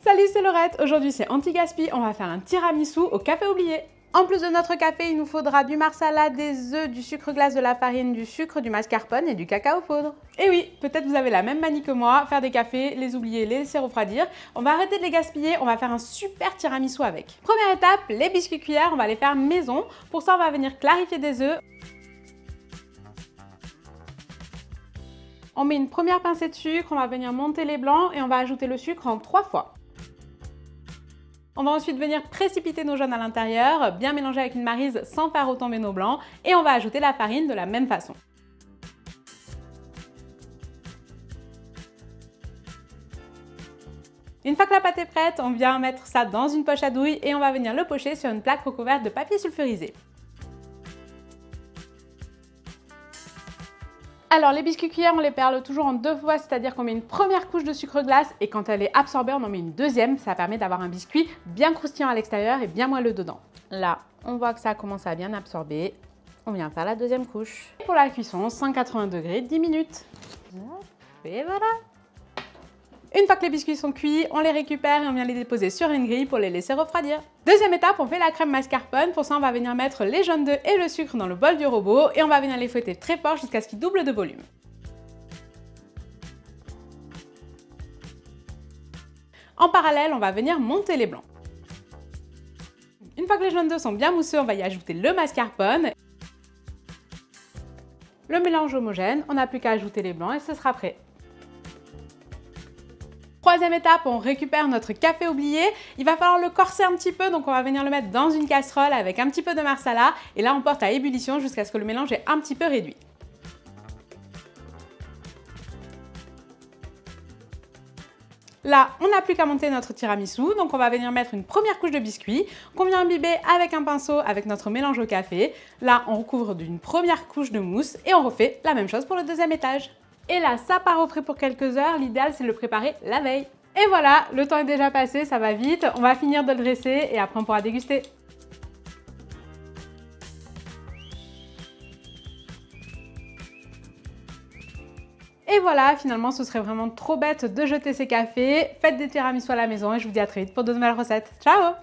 Salut, c'est Laurette. Aujourd'hui, c'est anti-gaspi. On va faire un tiramisu au café oublié. En plus de notre café, il nous faudra du marsala, des œufs, du sucre glace, de la farine, du sucre, du mascarpone et du cacao poudre. Et oui, peut-être vous avez la même manie que moi, faire des cafés, les oublier, les laisser refroidir. On va arrêter de les gaspiller, on va faire un super tiramisu avec. Première étape, les biscuits cuillères, on va les faire maison. Pour ça, on va venir clarifier des œufs. On met une première pincée de sucre, on va venir monter les blancs et on va ajouter le sucre en 3 fois. On va ensuite venir précipiter nos jaunes à l'intérieur, bien mélanger avec une maryse sans faire retomber nos blancs et on va ajouter la farine de la même façon. Une fois que la pâte est prête, on vient mettre ça dans une poche à douille et on va venir le pocher sur une plaque recouverte de papier sulfurisé. Alors les biscuits cuillères, on les perle toujours en 2 fois, c'est-à-dire qu'on met une première couche de sucre glace et quand elle est absorbée, on en met une deuxième. Ça permet d'avoir un biscuit bien croustillant à l'extérieur et bien moelleux dedans. Là, on voit que ça commence à bien absorber. On vient faire la deuxième couche. Pour la cuisson, 180 degrés, 10 minutes. Et voilà. Une fois que les biscuits sont cuits, on les récupère et on vient les déposer sur une grille pour les laisser refroidir. Deuxième étape, on fait la crème mascarpone. Pour ça, on va venir mettre les jaunes d'œufs et le sucre dans le bol du robot et on va venir les fouetter très fort jusqu'à ce qu'ils doublent de volume. En parallèle, on va venir monter les blancs. Une fois que les jaunes d'œufs sont bien mousseux, on va y ajouter le mascarpone. Le mélange homogène, on n'a plus qu'à ajouter les blancs et ce sera prêt. Troisième étape, on récupère notre café oublié. Il va falloir le corser un petit peu, donc on va venir le mettre dans une casserole avec un petit peu de marsala. Et là, on porte à ébullition jusqu'à ce que le mélange est un petit peu réduit. Là, on n'a plus qu'à monter notre tiramisu, donc on va venir mettre une première couche de biscuits qu'on vient imbiber avec un pinceau avec notre mélange au café. Là, on recouvre d'une première couche de mousse et on refait la même chose pour le deuxième étage. Et là, ça part au frais pour quelques heures. L'idéal, c'est de le préparer la veille. Et voilà, le temps est déjà passé, ça va vite. On va finir de le dresser et après, on pourra déguster. Et voilà, finalement, ce serait vraiment trop bête de jeter ces cafés. Faites des tiramisu à la maison et je vous dis à très vite pour de nouvelles recettes. Ciao!